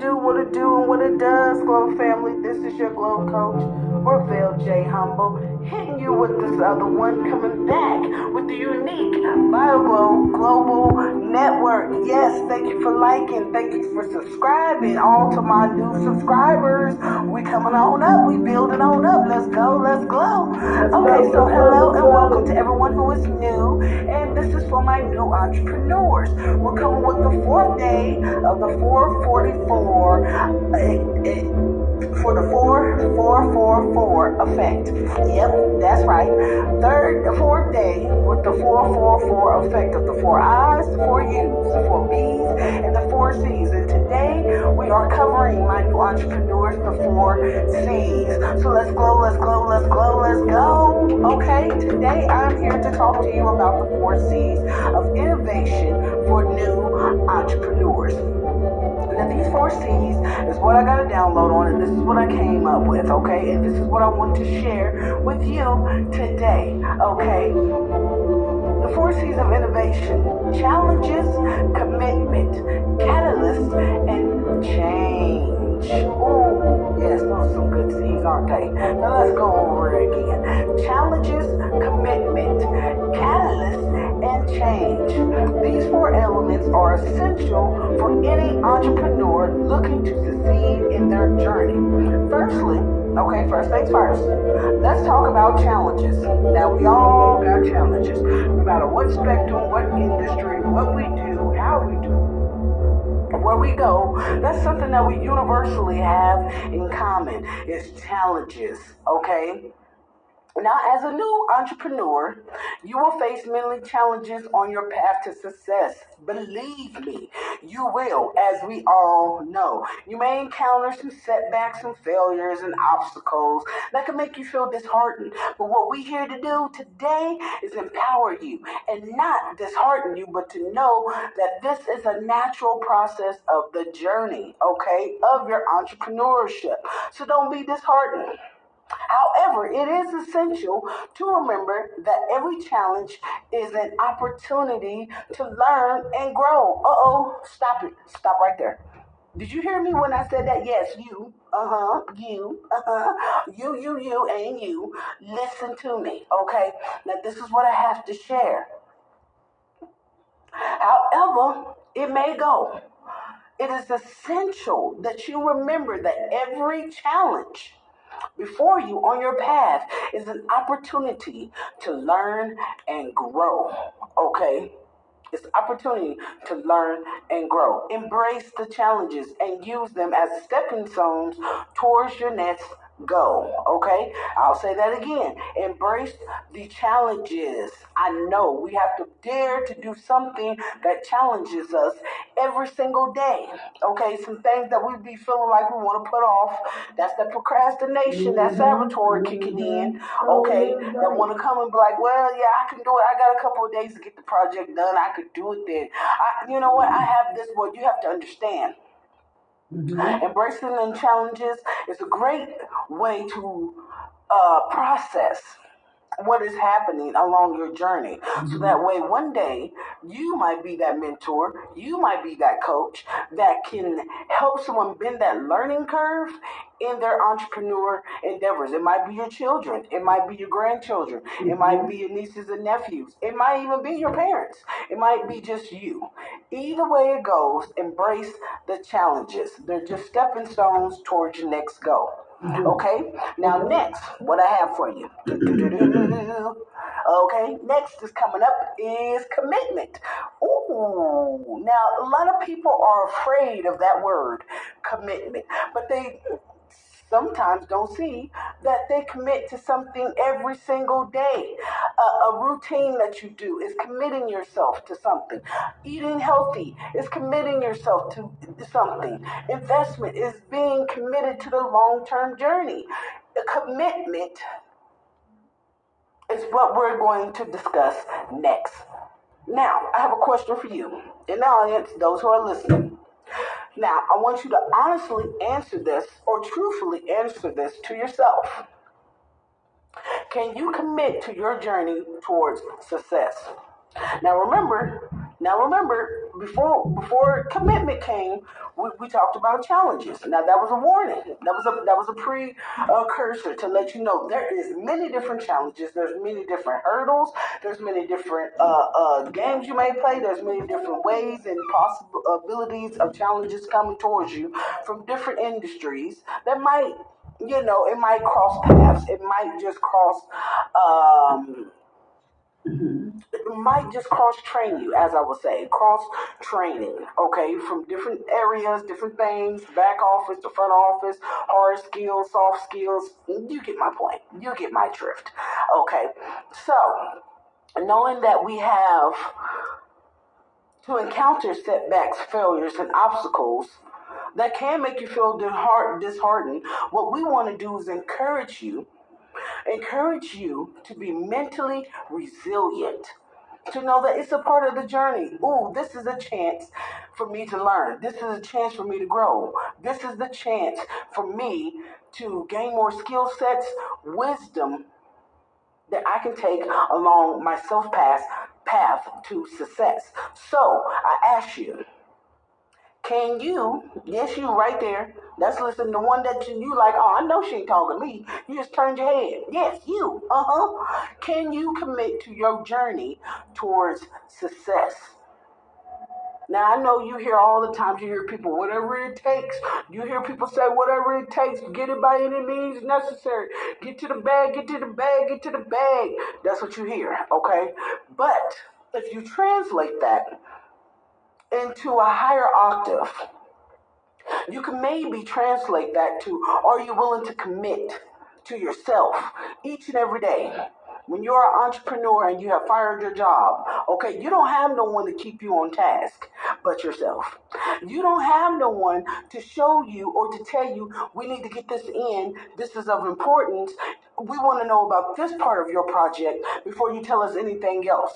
what it do, and what it does, Glow family. This is your Glow coach, Ravel J. Humble, hitting you with this other one, coming back with the unique BioGlow Global Network. Yes, thank you for liking, thank you for subscribing. All to my new subscribers, we coming on up, we building on up. Let's go, let's glow. Okay, so hello and welcome to everyone who is new, and this is for my new entrepreneurs. We're coming with the fourth day of the 444 for the 4444 effect. Yep, that's right. Fourth day with the 444 effect of the 4 I's, the 4 U's, the 4 B's, and the 4 C's. And today we are covering my new entrepreneurs, the 4 C's. So let's glow, let's glow, let's glow, let's go. Okay, today I'm here to talk to you about the 4 C's of innovation for new entrepreneurs. Now, these 4 C's is what I got to download on, and this is what I came up with, okay? And this is what I want to share with you today, okay? The 4 C's of innovation: challenges, commitment, catalyst, and change. Ooh, yes, those are some good C's, aren't they? Now let's go over it again. Challenges, commitment, catalyst, and change. These 4 elements are essential for any entrepreneur looking to succeed in their journey. First things first, let's talk about challenges. Now, we all got challenges, no matter what spectrum, what industry, what we do, how we do, where we go. That's something that we universally have in common is challenges, okay? Now, as a new entrepreneur, you will face many challenges on your path to success. Believe me, you will, as we all know. You may encounter some setbacks, some failures, and obstacles that can make you feel disheartened. But what we're here to do today is empower you and not dishearten you, but to know that this is a natural process of the journey, okay, of your entrepreneurship. So don't be disheartened. However, it is essential to remember that every challenge is an opportunity to learn and grow. Stop it. Stop right there. Did you hear me when I said that? Yes, you. You, and you. Listen to me, okay? Now, this is what I have to share. However, it may go. It is essential that you remember that every challenge before you on your path is an opportunity to learn and grow. Okay? It's an opportunity to learn and grow. Embrace the challenges and use them as stepping stones towards your next goal. Okay? I'll say that again. Embrace the challenges. I know we have to dare to do something that challenges us every single day. Okay? Some things that we be feeling like we want to put off. That's the procrastination, that saboteur kicking in. Okay? That want to come and be like, well, yeah, I can do it. I got a couple of days to get the project done. I could do it then. You know what? I have this. What you have to understand. Embracing the challenges is a great way to process what is happening along your journey. So that way, one day, you might be that mentor, you might be that coach that can help someone bend that learning curve in their entrepreneur endeavors. It might be your children, it might be your grandchildren, it might be your nieces and nephews, it might even be your parents, it might be just you. Either way it goes, embrace the challenges. They're just stepping stones towards your next goal. Okay, now next, what I have for you. Okay, next is coming up is commitment. Ooh, now a lot of people are afraid of that word, commitment, but they sometimes don't see that they commit to something every single day. A routine that you do is committing yourself to something. Eating healthy is committing yourself to something. Investment is being committed to the long-term journey. A commitment is what we're going to discuss next. Now, I have a question for you in the audience, those who are listening. Now, I want you to honestly answer this or truthfully answer this to yourself. Can you commit to your journey towards success? Now, remember, Now remember, before commitment came, we talked about challenges. Now that was a warning. That was a precursor to let you know there is many different challenges. There's many different hurdles. There's many different games you may play. There's many different ways and possibilities of challenges coming towards you from different industries that might, it might cross paths. It might just cross. It might just cross train you, as I would say, cross training, okay, from different areas, different things, back office to front office, hard skills, soft skills. You get my point. You get my drift, okay. So, knowing that we have to encounter setbacks, failures, and obstacles that can make you feel disheartened, what we want to do is encourage you to be mentally resilient, to know that it's a part of the journey. Ooh, this is a chance for me to learn. This is a chance for me to grow. This is the chance for me to gain more skill sets, wisdom that I can take along my path to success. So I ask you, can you, yes, you right there, that's listening, the one that you like, oh, I know she ain't talking to me. You just turned your head. Yes, you. Can you commit to your journey towards success? Now, I know you hear all the time, you hear people, whatever it takes. You hear people say, whatever it takes, get it by any means necessary. Get to the bag, get to the bag, get to the bag. That's what you hear, okay? But if you translate that into a higher octave, you can maybe translate that to, are you willing to commit to yourself each and every day? When you're an entrepreneur and you have fired your job, okay, you don't have no one to keep you on task but yourself. You don't have no one to show you or to tell you, we need to get this in, this is of importance. We want to know about this part of your project before you tell us anything else.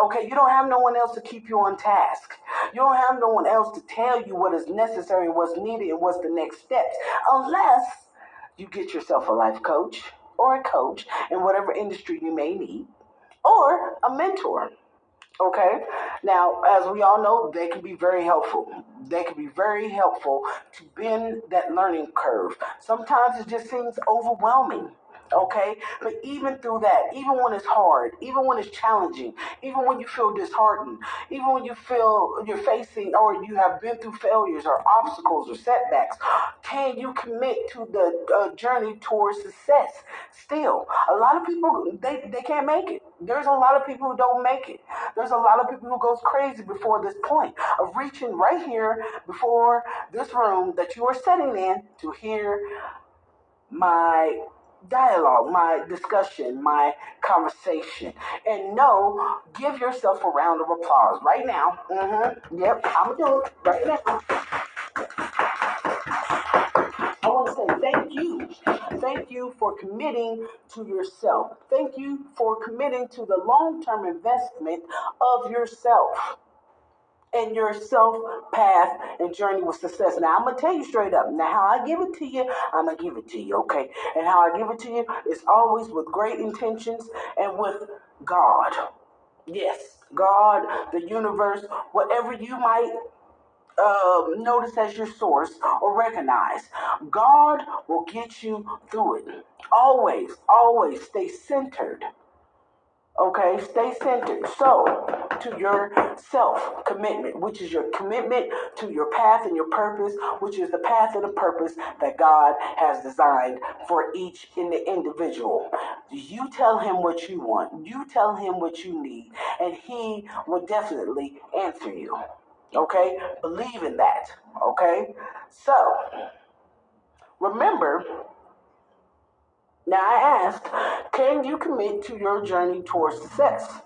Okay, you don't have no one else to keep you on task. You don't have no one else to tell you what is necessary, what's needed, and what's the next steps, unless you get yourself a life coach or a coach in whatever industry you may need, or a mentor. Okay. Now, as we all know, they can be very helpful. They can be very helpful to bend that learning curve. Sometimes it just seems overwhelming. Okay. But even through that, even when it's hard, even when it's challenging, even when you feel disheartened, even when you feel you're facing or you have been through failures or obstacles or setbacks, can you commit to the journey towards success? Still, a lot of people, they can't make it. There's a lot of people who don't make it. There's a lot of people who goes crazy before this point of reaching right here before this room that you are sitting in to hear my dialogue, my discussion, my conversation. And no, give yourself a round of applause right now. Yep, I'm gonna do it right now. I want to say thank you. Thank you for committing to yourself. Thank you for committing to the long-term investment of yourself and your self path and journey with success. Now, I'm going to tell you straight up. Now, how I give it to you, I'm going to give it to you, okay? And how I give it to you is always with great intentions and with God. Yes, God, the universe, whatever you might notice as your source or recognize, God will get you through it. Always, always stay centered. Okay, stay centered. So, to your self commitment, which is your commitment to your path and your purpose, which is the path and the purpose that God has designed for each in the individual. You tell him what you want, you tell him what you need, and he will definitely answer you. Okay, believe in that. Okay, so remember, now I asked, can you commit to your journey towards success?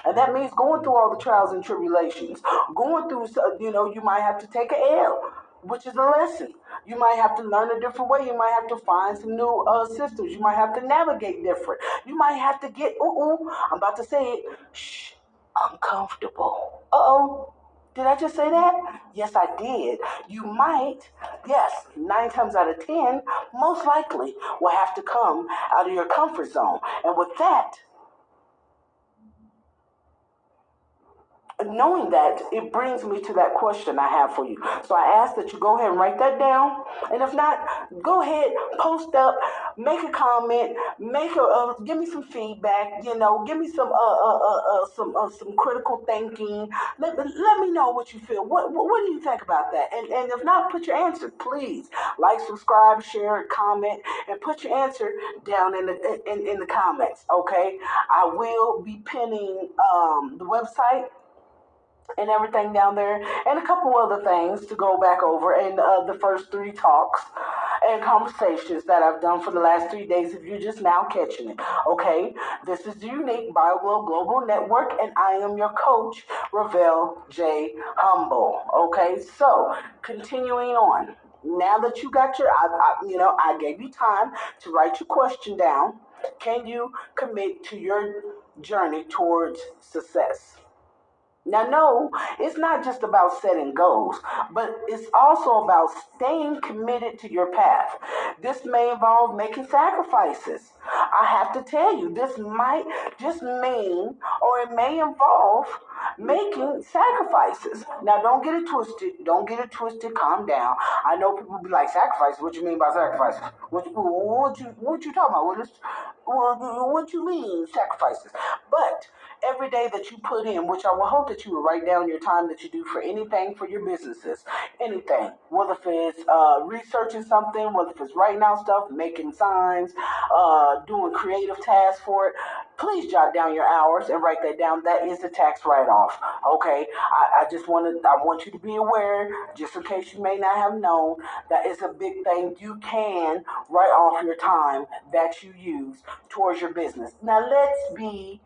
And that means going through all the trials and tribulations. Going through, you might have to take an L, which is a lesson. You might have to learn a different way. You might have to find some new systems. You might have to navigate different. You might have to get, I'm about to say it, uncomfortable. Uh-oh. Did I just say that? Yes, I did. You might, yes, 9 times out of 10, most likely will have to come out of your comfort zone. And with that, knowing that, it brings me to that question I have for you. So I ask that you go ahead and write that down, and if not, go ahead, post up, make a comment, give me some feedback. Give me some critical thinking. Let me know what you feel. What do you think about that? And if not, put your answer, please. Like, subscribe, share, comment, and put your answer down in the comments. Okay, I will be pinning the website and everything down there, and a couple other things to go back over in the first three talks and conversations that I've done for the last 3 days. If you're just now catching it, okay, this is the Unique BioGlow Global Network, and I am your coach, Ravel J. Humble. Okay, so continuing on. Now that you got I gave you time to write your question down. Can you commit to your journey towards success? Now, no, it's not just about setting goals, but it's also about staying committed to your path. This may involve making sacrifices. I have to tell you, this might just mean, or it may involve making sacrifices. Now, don't get it twisted. Don't get it twisted. Calm down. I know people be like, sacrifices? What you mean by sacrifices? What you talking about? What you mean, sacrifices? But every day that you put in, which I will hope that you will write down your time that you do for anything for your businesses, anything, whether if it's researching something, whether if it's writing out stuff, making signs, doing creative tasks for it, please jot down your hours and write that down. That is a tax write-off. Okay, I want you to be aware, just in case you may not have known, that is a big thing. You can write off your time that you use towards your business. Now let's be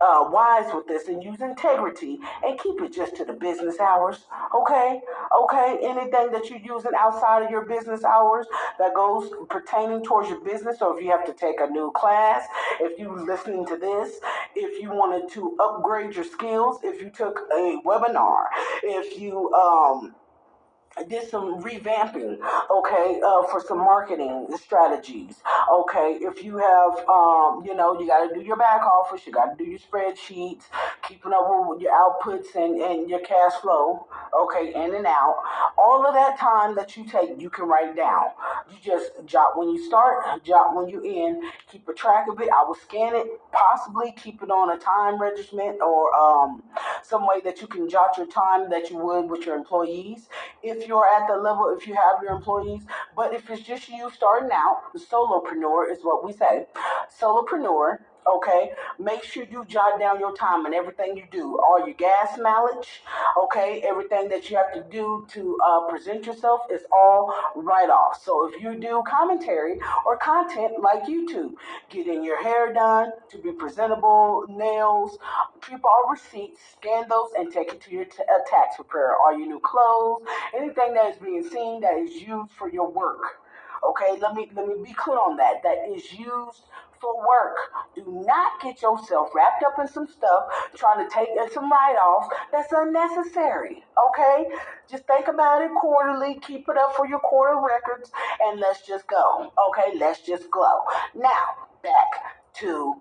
wise with this and use integrity and keep it just to the business hours. Okay, okay. Anything that you're using outside of your business hours that goes pertaining towards your business, or if you have to take a new class, if you listening to this, if you wanted to upgrade your skills, if you took a webinar, if you did some revamping, okay, for some marketing strategies. Okay, if you have, you got to do your back office, you got to do your spreadsheets, keeping up with your outputs and your cash flow, okay, in and out. All of that time that you take, you can write down. You just jot when you start, jot when you end, keep a track of it. I will scan it, possibly keep it on a time regiment or some way that you can jot your time that you would with your employees if you're at the level, if you have your employees. But if it's just you starting out, the solopreneur is what we say. Solopreneur, okay, make sure you jot down your time and everything you do, all your gas mileage, okay, everything that you have to do to present yourself is all write off. So if you do commentary or content like YouTube, getting your hair done to be presentable, nails, keep all receipts, scan those, and take it to your tax preparer. All your new clothes, anything that is being seen that is used for your work. Okay, let me be clear on that. That is used for work. Do not get yourself wrapped up in some stuff trying to take some write-offs that's unnecessary. Okay, just think about it quarterly. Keep it up for your quarter records, and let's just go. Okay, let's just go. Now back to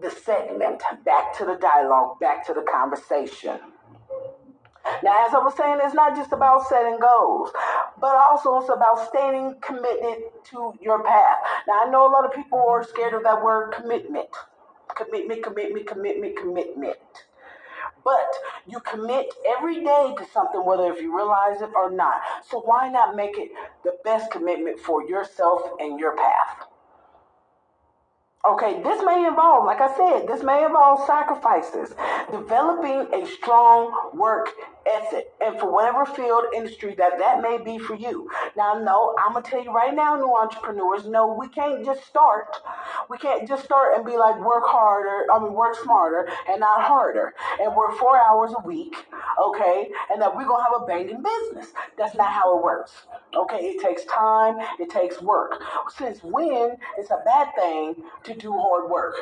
the segment, back to the dialogue, back to the conversation. Now, as I was saying, it's not just about setting goals, but also it's about staying committed to your path. Now, I know a lot of people are scared of that word commitment. Commitment, commitment, commitment, commitment. But you commit every day to something, whether if you realize it or not. So why not make it the best commitment for yourself and your path? Okay, this may involve, like I said, this may involve sacrifices, developing a strong work ethic, and for whatever field industry that may be for you. Now, no, I'm gonna tell you right now, new entrepreneurs, no, we can't just start. We can't just start and be like work harder. I mean, work smarter and not harder, and work 4 hours a week. Okay, and that we're gonna have a banging business. That's not how it works. Okay, it takes time, it takes work. Since when it's a bad thing to do hard work?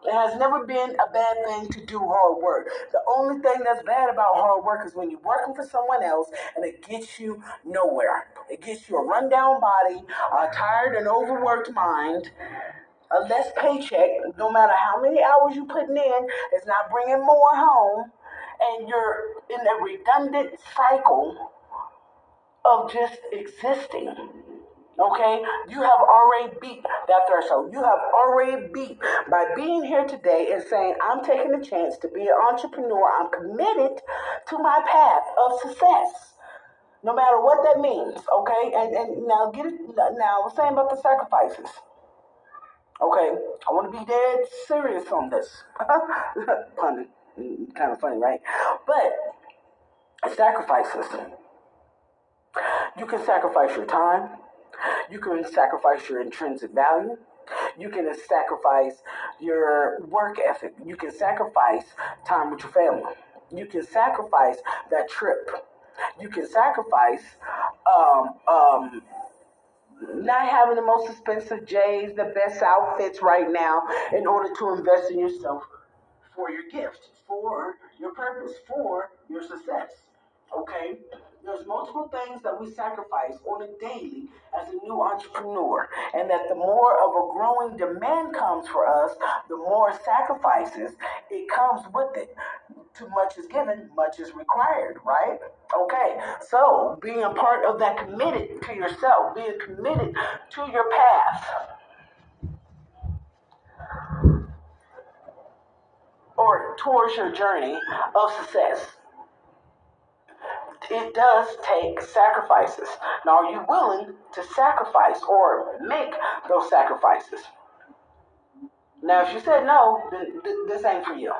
It has never been a bad thing to do hard work. The only thing that's bad about hard work is when you're working for someone else and it gets you nowhere. It gets you a rundown body, a tired and overworked mind, a less paycheck. No matter how many hours you putting in, it's not bringing more home. and you're in a redundant cycle of just existing. Okay, you have already beat that threshold. You have already beat by being here today and saying, I'm taking a chance to be an entrepreneur. I'm committed to my path of success, no matter what that means. Okay, and now get it. Now, I was saying about the sacrifices. Okay, I want to be dead serious on this. Pun, kind of funny, right? But sacrifices. You can sacrifice your time. You can sacrifice your intrinsic value. You can sacrifice your work ethic. You can sacrifice time with your family. You can sacrifice that trip. You can sacrifice um, um, not having the most expensive J's, the best outfits right now in order to invest in yourself for your gift, for your purpose, for your success. Okay? There's multiple things that we sacrifice on a daily as a new entrepreneur, and that the more of a growing demand comes for us, the more sacrifices it comes with it. Too much is given, much is required, right? Okay, so being a part of that, committed to yourself, being committed to your path or towards your journey of success, it does take sacrifices. Now, are you willing to sacrifice or make those sacrifices? Now, if you said no, then this ain't for you.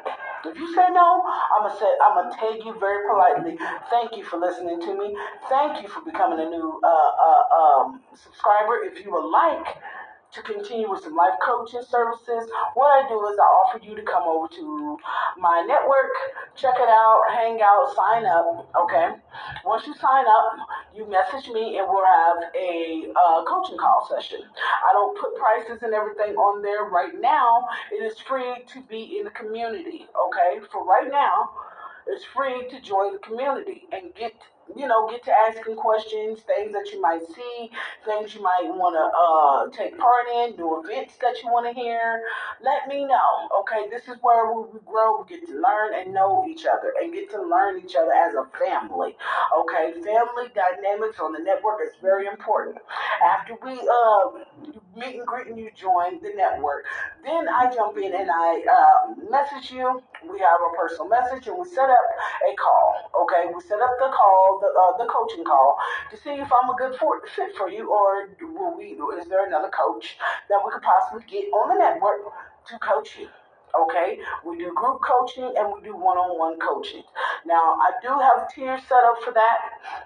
If you say no, I'm gonna tell you very politely. Thank you for listening to me. Thank you for becoming a new subscriber. If you would like to continue with some life coaching services, what I do is I offer you to come over to my network, check it out, hang out, sign up. Okay. Once you sign up, you message me and we'll have a coaching call session. I don't put prices and everything on there right now. It is free to be in the community. Okay. For right now, it's free to join the community and get to asking questions, things that you might see, things you might want to take part in, new events that you want to hear. Let me know. Okay, this is where we grow. We get to learn and know each other and get to learn each other as a family. Okay, family dynamics on the network is very important. After we meet and greet and you join the network, then I jump in and I message you. We have a personal message and we set up a call. Okay, we set up the call, the coaching call, to see if I'm a good fit for you, or is there another coach that we could possibly get on the network to coach you. Okay, we do group coaching and we do one-on-one coaching. Now, I do have a tier set up for that.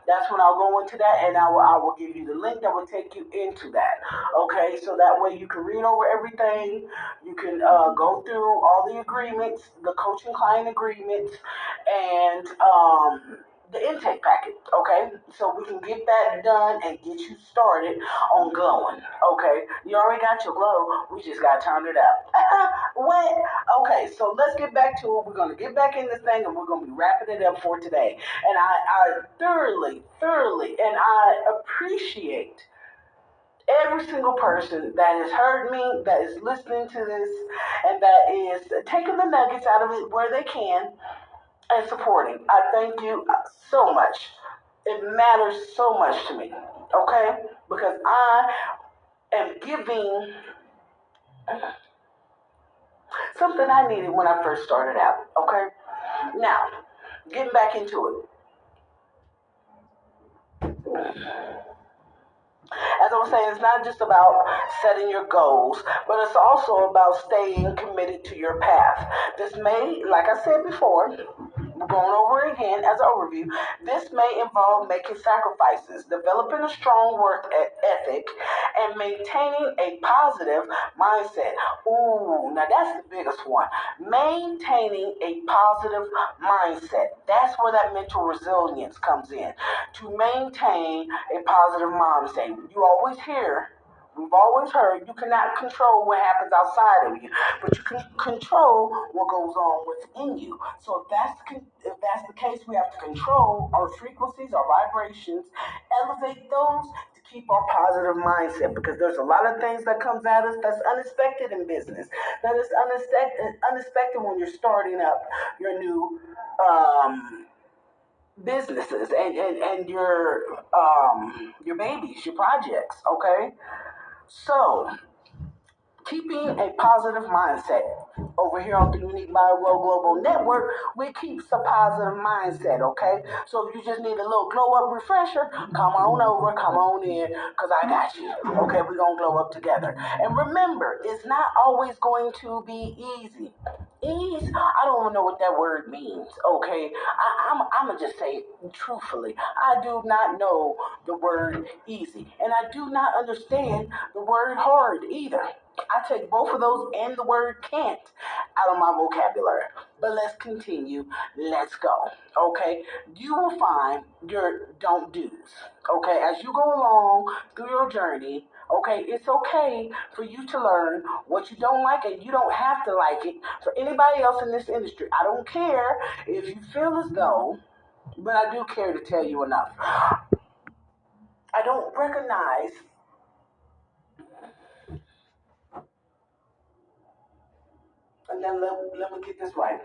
That's when I'll go into that, and I will give you the link that will take you into that. Okay, so that way you can read over everything. You can go through all the agreements, the coaching client agreements, and the intake packet. Okay, so we can get that done and get you started on glowing. Okay, you already got your glow. We just got to turn it up. What? Okay, so let's get back to it. We're going to get back in this thing and we're going to be wrapping it up for today. And I thoroughly, and I appreciate every single person that has heard me, that is listening to this, and that is taking the nuggets out of it where they can and supporting. I thank you so much. It matters so much to me, okay? Because I am giving something I needed when I first started out, okay? Now, getting back into it. As I was saying, it's not just about setting your goals, but it's also about staying committed to your path. This may, like I said before, going over it again as an overview, this may involve making sacrifices, developing a strong work ethic, and maintaining a positive mindset. Ooh, now that's the biggest one. Maintaining a positive mindset. That's where that mental resilience comes in. To maintain a positive mindset. You always hear We've always heard you cannot control what happens outside of you, but you can control what goes on within you. So if that's the case, we have to control our frequencies, our vibrations, elevate those to keep our positive mindset. Because there's a lot of things that comes at us that's unexpected in business. That is unexpected when you're starting up your new businesses and your babies, your projects. Okay, so keeping a positive mindset. Over here on the Unique Bio Global Network, we keep a positive mindset, okay? So if you just need a little glow up refresher, come on over, come on in, because I got you. Okay, we're going to glow up together. And remember, it's not always going to be easy. Ease, I don't even know what that word means, okay? I'm going to just say it truthfully. I do not know the word easy, and I do not understand the word hard either. I take both of those and the word can't out of my vocabulary. But let's continue. Let's go. Okay? You will find your don't do's. Okay? As you go along through your journey, okay, it's okay for you to learn what you don't like, and you don't have to like it for anybody else in this industry. I don't care if you feel as though, but I do care to tell you enough. I don't recognize, and then let me get this right.